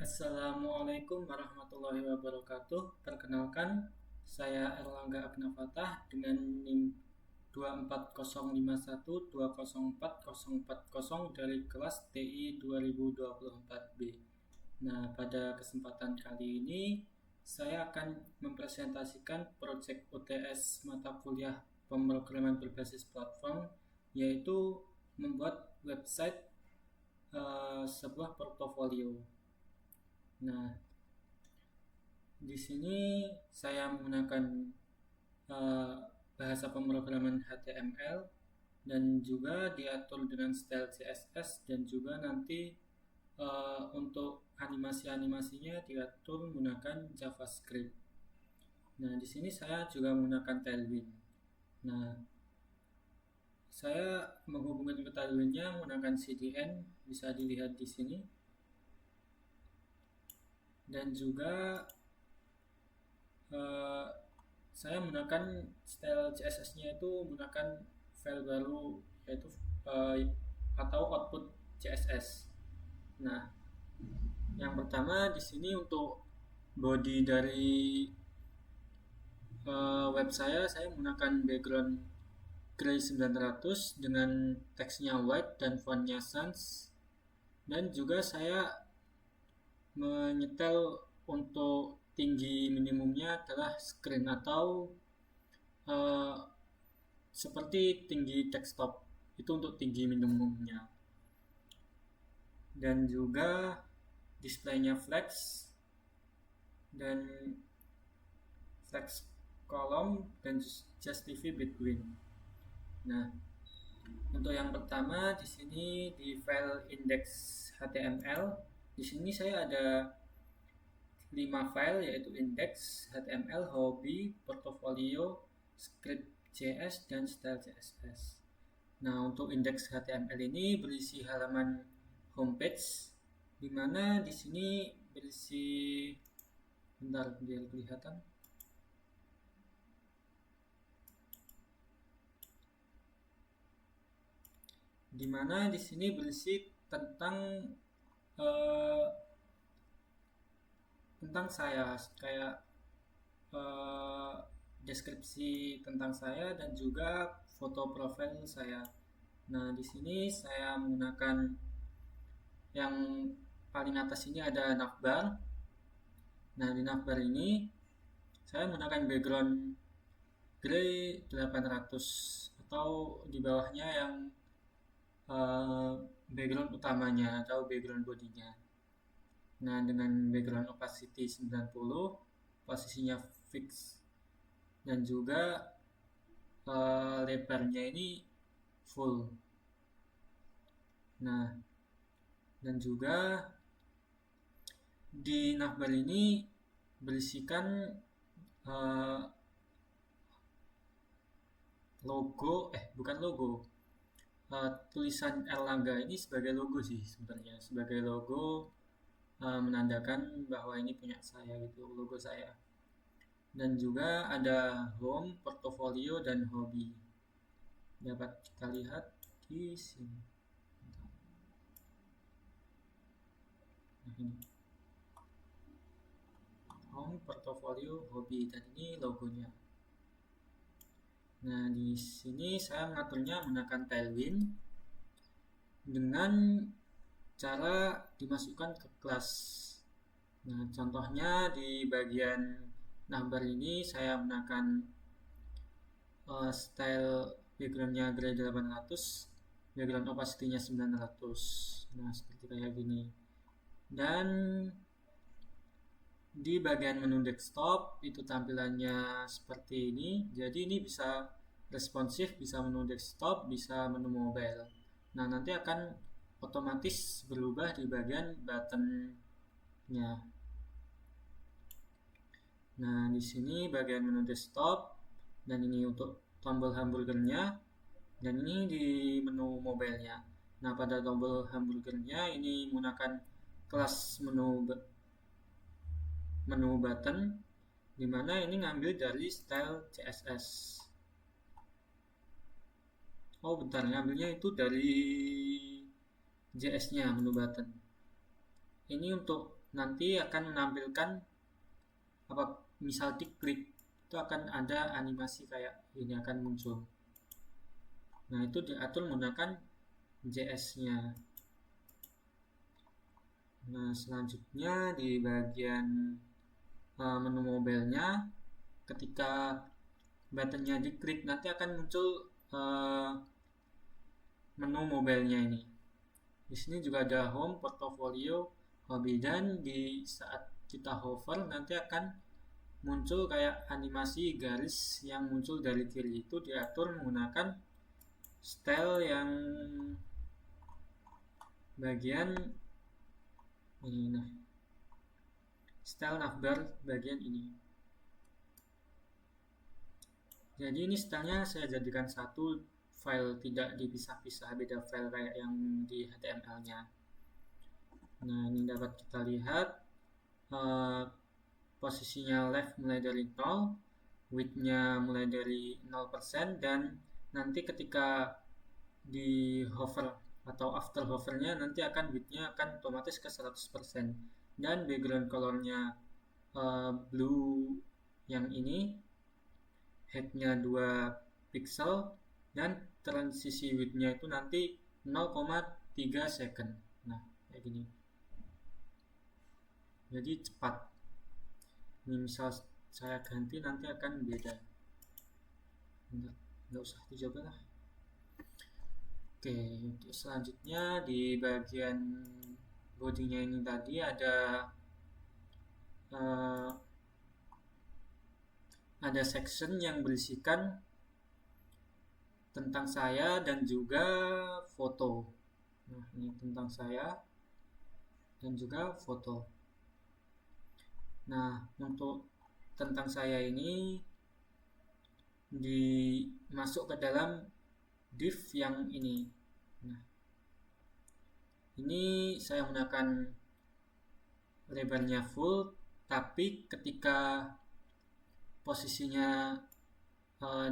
Assalamualaikum warahmatullahi wabarakatuh. Perkenalkan, saya Erlangga Agnafatah dengan NIM 24051204040 dari kelas TI 2024B. Nah, pada kesempatan kali ini saya akan mempresentasikan proyek UTS mata kuliah pemrograman berbasis platform, yaitu membuat website sebuah portofolio. Nah, di sini saya menggunakan uh, bahasa pemrograman HTML dan juga diatur dengan style CSS, dan juga nanti untuk animasi-animasinya diatur menggunakan JavaScript. Nah, di sini saya juga menggunakan Tailwind. Nah, saya menghubungkan ke Tailwindnya menggunakan CDN, bisa dilihat di sini. Dan juga saya menggunakan style CSS-nya itu menggunakan file baru, yaitu atau output CSS. Nah, yang pertama di sini untuk body dari web saya menggunakan background gray 900 dengan teksnya white dan fontnya sans. Dan juga saya menyetel untuk tinggi minimumnya adalah screen atau seperti tinggi desktop, itu untuk tinggi minimumnya. Dan juga displaynya flex dan flex column dan justify between. Nah, untuk yang pertama di sini di file index HTML, di sini saya ada 5 file, yaitu index HTML, hobby, portfolio, script.js, dan style CSS. Nah, untuk indeks HTML ini berisi halaman homepage, dimana di sini berisi, bentar biar kelihatan. Dimana di sini berisi tentang saya, kayak deskripsi tentang saya dan juga foto profil saya. Nah, di sini saya menggunakan yang paling atas ini ada navbar. Nah, di navbar ini saya menggunakan background gray 800 atau di bawahnya yang background utamanya atau background bodinya. Nah, dengan background opacity 90, posisinya fix, dan juga lebarnya ini full. Nah, dan juga di navbar ini berisikan bukan logo, tulisan Erlangga ini sebagai logo sih sebenarnya, sebagai logo menandakan bahwa ini punya saya gitu, logo saya. Dan juga ada home, portfolio, dan hobi, dapat kita lihat di sini. Nah, ini home, portfolio, hobi, dan ini logonya. Nah, di sini saya mengaturnya menggunakan Tailwind dengan cara dimasukkan ke kelas. Nah, contohnya di bagian navbar ini saya menggunakan style backgroundnya gray 800, background opacity-nya 900. Nah, seperti kayak gini. Dan di bagian menu desktop itu tampilannya seperti ini. Jadi ini bisa responsif, bisa menu desktop, bisa menu mobile. Nah, nanti akan otomatis berubah di bagian buttonnya. Nah, di sini bagian menu desktop, dan ini untuk tombol hamburgernya, dan ini di menu mobilenya. Nah, pada tombol hamburgernya ini menggunakan kelas menu button, dimana ini ngambil dari style CSS. Oh, bentar, ngambilnya itu dari JS-nya menu button. Ini untuk nanti akan menampilkan apa, misal diklik itu akan ada animasi kayak ini akan muncul. Nah, itu diatur menggunakan JS-nya. Nah, selanjutnya di bagian menu mobile-nya, ketika buttonnya diklik nanti akan muncul menu mobile-nya ini. Di sini juga ada home, portfolio, hobby, dan di saat kita hover nanti akan muncul kayak animasi garis yang muncul dari kiri, itu diatur menggunakan style yang bagian ini. Nah, style navbar bagian ini. Jadi ini stylenya saya jadikan satu file, tidak dipisah-pisah, beda file kayak yang di HTML-nya. Nah, ini dapat kita lihat posisinya left mulai dari 0, width-nya mulai dari 0%, dan nanti ketika di hover atau after hovernya nanti akan width-nya akan otomatis ke 100%, dan background color-nya blue yang ini, height-nya 2 pixel, dan transisi width-nya itu nanti 0,3 second. Nah, kayak gini. Jadi cepat. Ini misal saya ganti nanti akan beda. Nggak usah dicoba lah. Oke, untuk selanjutnya di bagian bodinya ini tadi ada section yang berisikan tentang saya dan juga foto. Nah, ini tentang saya dan juga foto. Nah, untuk tentang saya ini dimasuk ke dalam div yang ini. Nah, ini saya menggunakan lebarnya full, tapi ketika posisinya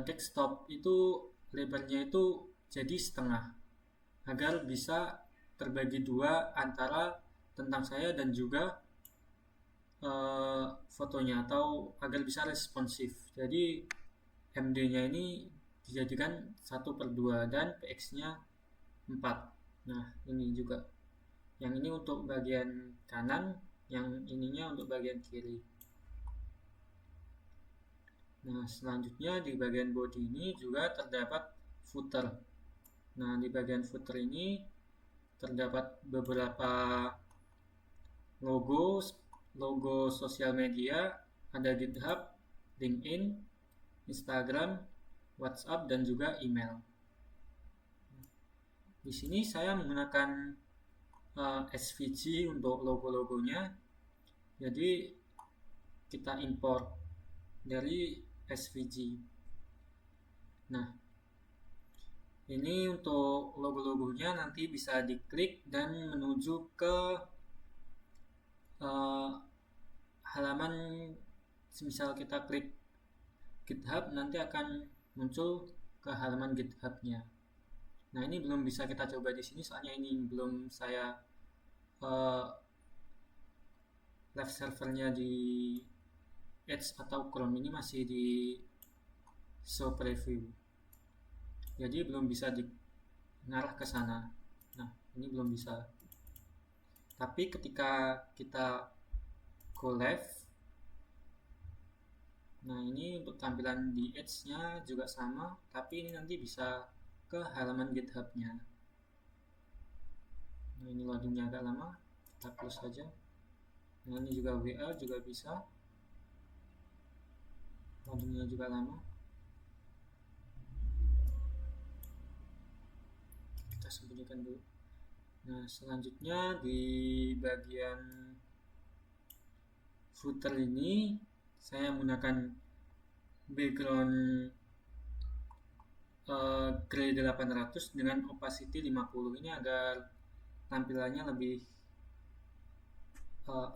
desktop itu lebarnya itu jadi setengah, agar bisa terbagi dua antara tentang saya dan juga fotonya, atau agar bisa responsif. Jadi MD-nya ini dijadikan 1/2 dan PX-nya 4. Nah, ini juga. Yang ini untuk bagian kanan, yang ininya untuk bagian kiri. Nah, selanjutnya di bagian body ini juga terdapat footer. Nah, di bagian footer ini terdapat beberapa logo sosial media, ada GitHub, LinkedIn, Instagram, WhatsApp, dan juga email. Di sini saya menggunakan SVG untuk logo-logonya. Jadi kita import dari SVG. Nah, ini untuk logo-logonya nanti bisa diklik dan menuju ke halaman. Misal kita klik GitHub, nanti akan muncul ke halaman GitHub-nya. Nah, ini belum bisa kita coba di sini soalnya ini belum saya live servernya di Edge atau Chrome, ini masih di show preview. Jadi belum bisa ngarah ke sana. Nah, ini belum bisa. Tapi ketika kita go live, nah ini untuk tampilan di Edge-nya juga sama, tapi ini nanti bisa ke halaman GitHub-nya. Nah, ini loadingnya agak lama, kita close saja. Nah, ini juga WA juga bisa, loadingnya juga lama. Kita sembunyikan dulu. Nah, selanjutnya di bagian footer ini saya menggunakan background Gray 800 dengan opacity 50 ini agar tampilannya lebih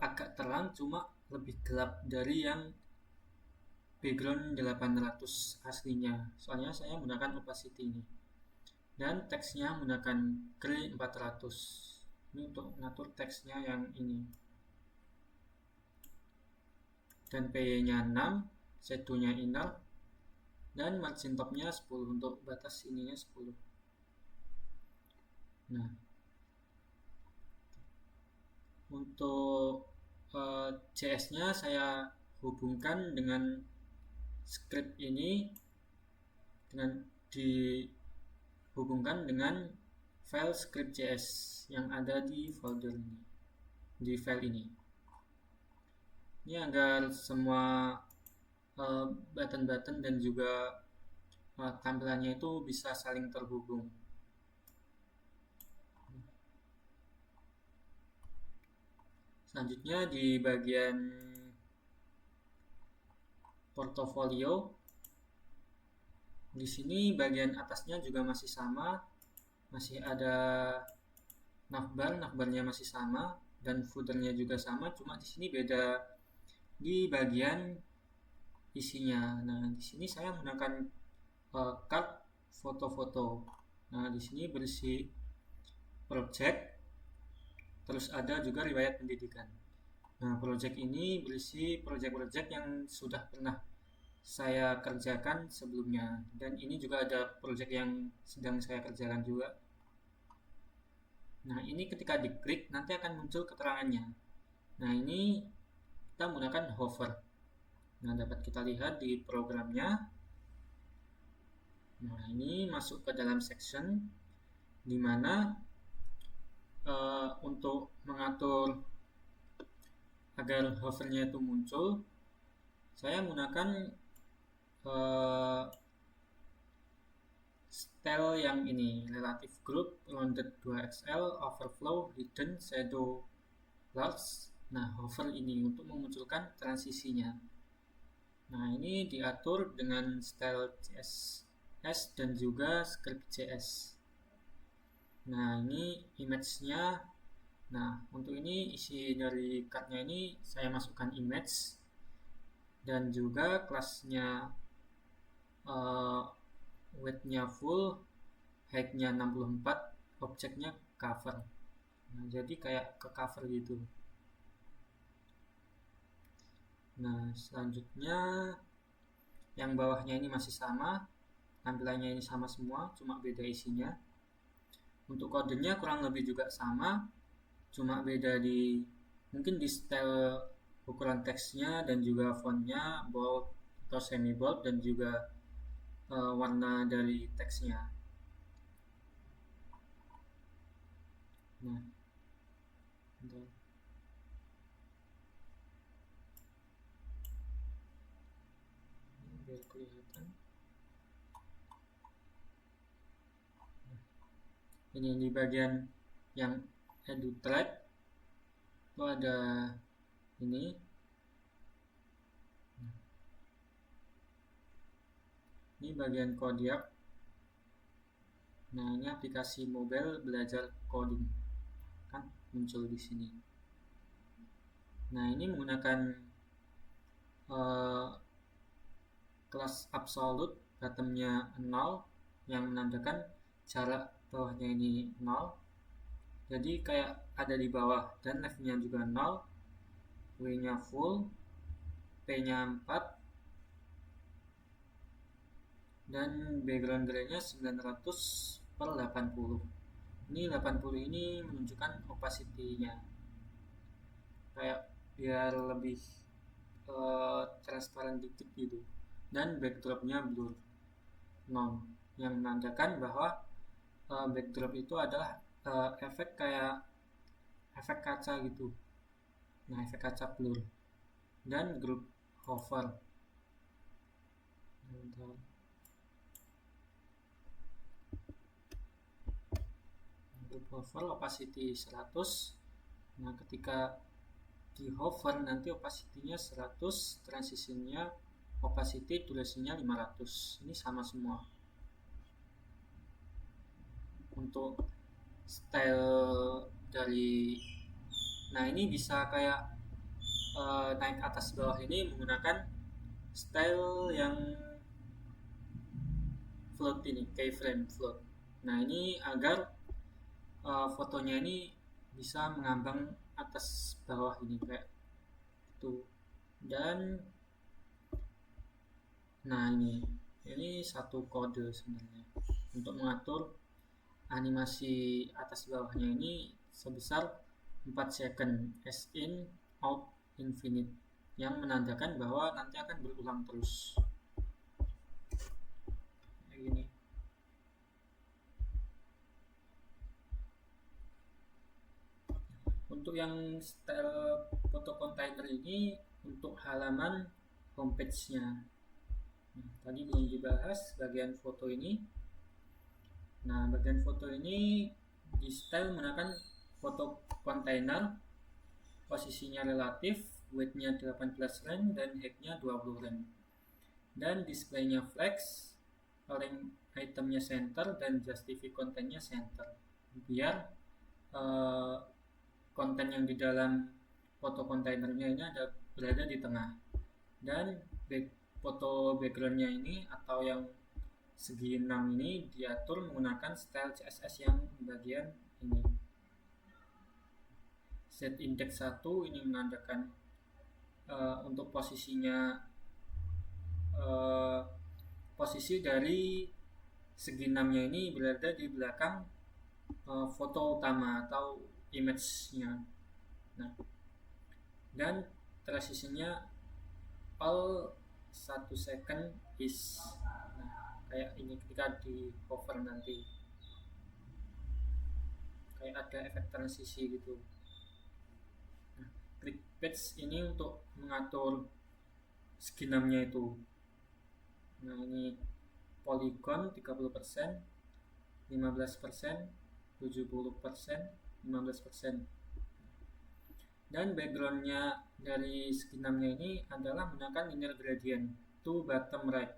agak terang, cuma lebih gelap dari yang background 800 aslinya. Soalnya saya menggunakan opacity ini. Dan teksnya menggunakan Gray 400. Ini untuk mengatur teksnya yang ini. dan PY-nya 6, shadow-nya inner, dan margin top-nya 10 untuk batas ininya 10. Nah, untuk JS-nya saya hubungkan dengan script ini dengan dihubungkan dengan file script.js yang ada di folder ini, di file ini. Ini agar semua button-button dan juga tampilannya itu bisa saling terhubung. Selanjutnya di bagian portofolio, di sini bagian atasnya juga masih sama, masih ada navbarnya masih sama, dan footernya juga sama, cuma di sini beda di bagian isinya. Nah, di sini saya menggunakan card foto-foto. Nah, di sini berisi project, terus ada juga riwayat pendidikan. Nah, project ini berisi project-project yang sudah pernah saya kerjakan sebelumnya, dan ini juga ada project yang sedang saya kerjakan juga. Nah, ini ketika diklik nanti akan muncul keterangannya. Nah, ini kita menggunakan hover. Nah, dapat kita lihat di programnya. Nah, ini masuk ke dalam section di mana untuk mengatur agar hovernya itu muncul, saya menggunakan style yang ini, relative group, rounded 2xl, overflow, hidden, shadow, large. Nah, hover ini untuk memunculkan transisinya. Nah, ini diatur dengan style CSS dan juga script.js. Nah, ini image-nya. Nah, untuk ini isi dari card-nya ini saya masukkan image, dan juga kelasnya width-nya full, height-nya 64, objeknya cover. Nah, jadi kayak ke cover gitu. Nah, selanjutnya yang bawahnya ini masih sama, tampilannya ini sama semua, cuma beda isinya. Untuk kodenya kurang lebih juga sama, cuma beda di mungkin di style ukuran teksnya dan juga fontnya, bold atau semi bold, dan juga warna dari teksnya. Nah, biar kelihatan. Ini di bagian yang edu track itu ada ini. Ini bagian Kodiak. Nah, ini aplikasi mobile belajar coding kan muncul di sini. Nah, ini menggunakan kelas absolute, bottomnya 0 yang menandakan jarak bawahnya ini 0. Jadi kayak ada di bawah, dan leftnya juga 0, W-nya full, P-nya 4, dan background gray-nya 900/80. Ini 80 ini menunjukkan opacity-nya, kayak biar lebih transparan dikit gitu. Dan backdrop-nya blur 0, yang menandakan bahwa backdrop itu adalah efek kayak efek kaca gitu. Nah, efek kaca blur. Dan group hover. Group hover opacity 100. Nah, ketika di hover nanti opacity-nya 100, transition-nya opacity, durasinya 500. Ini sama semua. Untuk style dari, nah ini bisa kayak naik atas bawah ini menggunakan style yang float ini, keyframe float. Nah, ini agar fotonya ini bisa mengambang atas bawah ini kayak itu. Dan nah ini satu kode sebenarnya untuk mengatur animasi atas bawahnya ini sebesar 4 second as in out infinite, yang menandakan bahwa nanti akan berulang terus kayak gini. Untuk yang style foto container ini untuk halaman homepage-nya. Nah, tadi belum dibahas bagian foto ini. Nah, bagian foto ini di style menggunakan foto container, posisinya relatif, width-nya 18 rand dan height-nya 20 rand. Dan display-nya flex, link itemnya center dan justify kontennya center. Biar konten yang di dalam foto kontainernya ini berada di tengah. Dan foto backgroundnya ini atau yang segi 6 ini diatur menggunakan style CSS yang bagian ini. Set index 1 ini menandakan untuk posisinya posisi dari segi 6-nya ini berada di belakang foto utama atau image-nya. Nah, dan transitionnya all 1 second is. Nah, kayak ini ketika di hover nanti kayak ada efek transisi gitu. Nah, click page ini untuk mengatur segi 6-nya itu. Nah, ini polygon 30%, 15%, 70%, 15%. Dan backgroundnya dari segi 6-nya ini adalah menggunakan linear gradient to bottom right.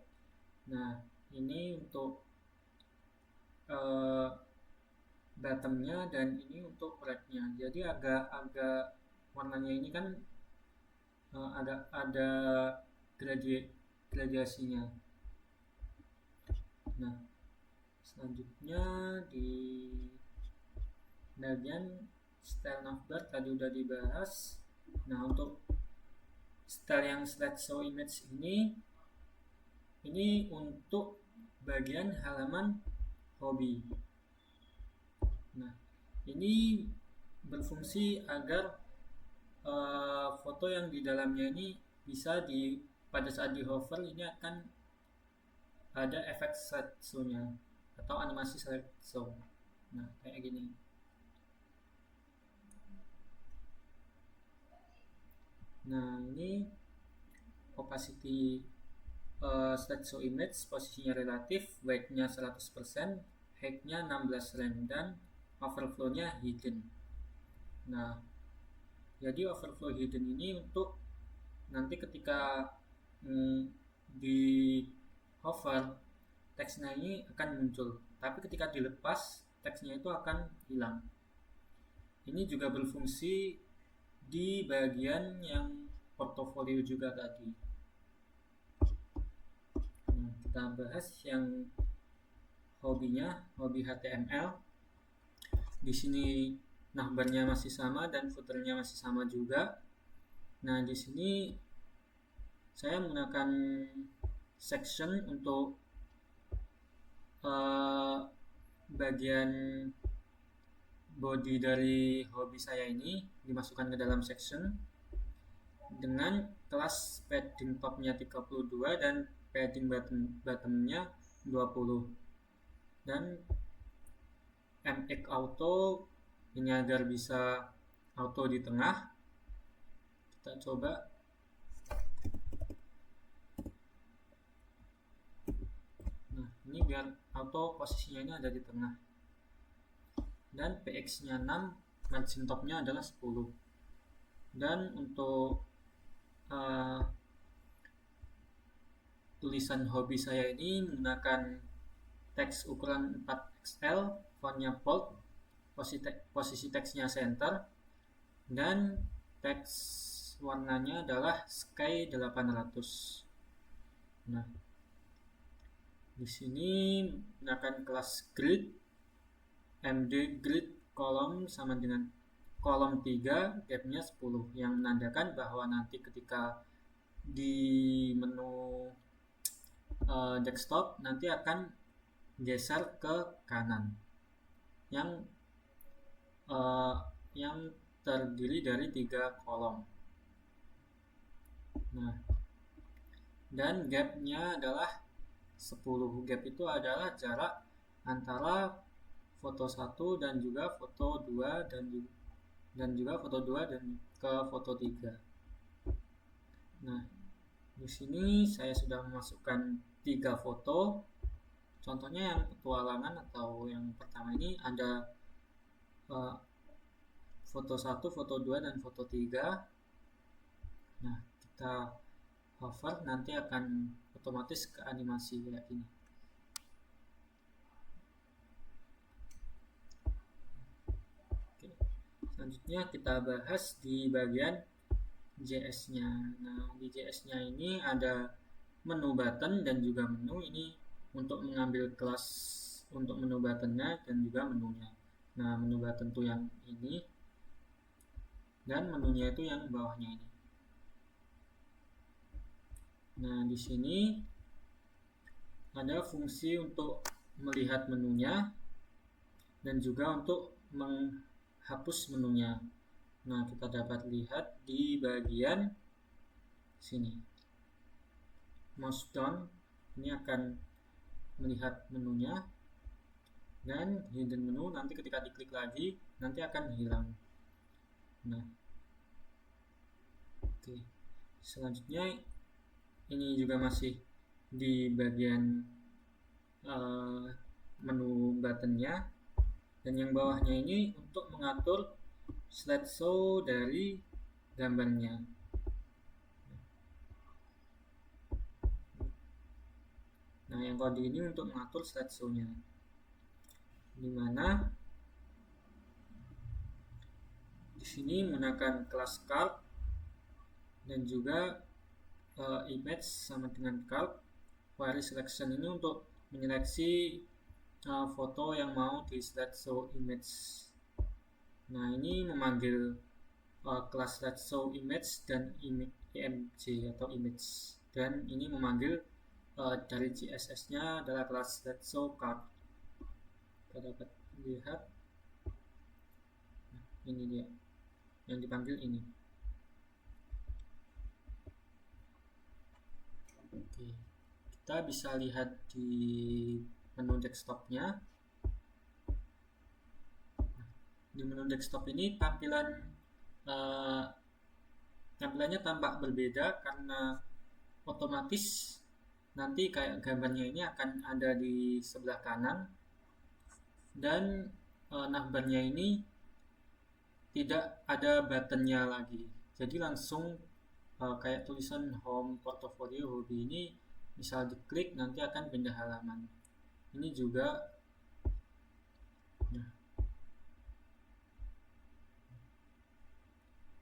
Nah, ini untuk bottomnya dan ini untuk right-nya. Jadi agak warnanya ini kan agak ada gradasinya. Nah, selanjutnya di bagian style navbar tadi udah dibahas. Nah, untuk style yang slideshow image ini untuk bagian halaman hobi. Nah, ini berfungsi agar foto yang di dalamnya ini bisa pada saat di hover ini akan ada efek slideshow-nya atau animasi slideshow. Nah, kayak gini. Nah, ini opacity slideshow image, posisinya relatif, width-nya 100%, height-nya 16 rand dan overflow-nya hidden. Nah, jadi overflow hidden ini untuk nanti ketika di hover teksnya ini akan muncul, tapi ketika dilepas teksnya itu akan hilang. Ini juga berfungsi di bagian yang portofolio juga tadi. Nah, kita bahas yang hobinya, hobi HTML. Di sini navbarnya masih sama dan footernya masih sama juga. Nah, di sini saya menggunakan section untuk bagian body dari hobi saya ini dimasukkan ke dalam section dengan kelas padding topnya 32 dan padding bottomnya 20 dan mx auto ini agar bisa auto di tengah. Kita coba. Nah, ini biar auto posisinya ini ada di tengah. Dan px nya 6, margin topnya adalah 10. Dan untuk tulisan hobi saya ini menggunakan teks ukuran 4XL, fontnya bold, posisi teksnya center, dan teks warnanya adalah sky 800. Nah, di sini menggunakan kelas grid, md grid kolom sama dengan kolom 3, gapnya 10, yang menandakan bahwa nanti ketika di menu desktop nanti akan geser ke kanan yang uh, yang terdiri dari 3 kolom. Nah, dan gapnya adalah 10. Gap itu adalah jarak antara foto 1 dan juga foto 2 dan juga foto 2 dan ke foto 3. Nah, di sini saya sudah memasukkan 3 foto. Contohnya yang petualangan atau yang pertama ini ada foto 1, foto 2 dan foto 3. Nah, kita hover nanti akan otomatis ke animasi kayak gini. Oke. Selanjutnya kita bahas di bagian JS-nya. Nah, di JS-nya ini ada menu button dan juga menu. Ini untuk mengambil kelas untuk menu buttonnya dan juga menunya. Nah, menu button itu yang ini dan menunya itu yang bawahnya ini. Nah, di sini ada fungsi untuk melihat menunya dan juga untuk menghapus menunya. Nah, kita dapat lihat di bagian sini. Mouse down ini akan melihat menunya, dan hidden menu nanti ketika diklik lagi nanti akan hilang. Nah, oke. Selanjutnya ini juga masih di bagian menu buttonnya, dan yang bawahnya ini untuk mengatur slideshow dari gambarnya. Nah, yang kode ini untuk mengatur slideshow-nya, dimana di sini menggunakan kelas card dan juga image sama dengan card. Query selection ini untuk menyeleksi foto yang mau di slideshow image. Nah, ini memanggil kelas slideshow image dan img atau image, dan ini memanggil dari CSS-nya adalah kelas slideshow card. Kita dapat lihat, nah, ini dia yang dipanggil ini. Oke, kita bisa lihat di menu desktopnya. Di menu desktop ini tampilannya tampak berbeda karena otomatis nanti kayak gambarnya ini akan ada di sebelah kanan, dan navbarnya ini tidak ada buttonnya lagi, jadi langsung kayak tulisan home, portfolio, hobi ini misal diklik nanti akan pindah halaman. Ini juga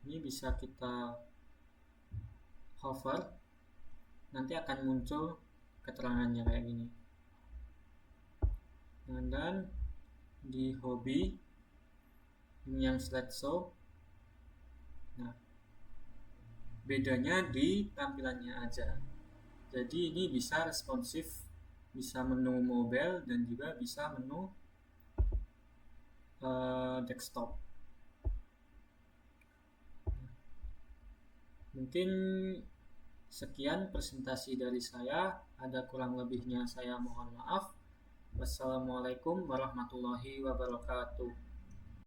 ini bisa kita hover, nanti akan muncul keterangannya kayak gini. Nah, dan di hobi ini yang slideshow. Nah, bedanya di tampilannya aja. Jadi ini bisa responsif, bisa menu mobile dan juga bisa menu desktop. Mungkin sekian presentasi dari saya. Ada kurang lebihnya saya mohon maaf. Wassalamualaikum warahmatullahi wabarakatuh.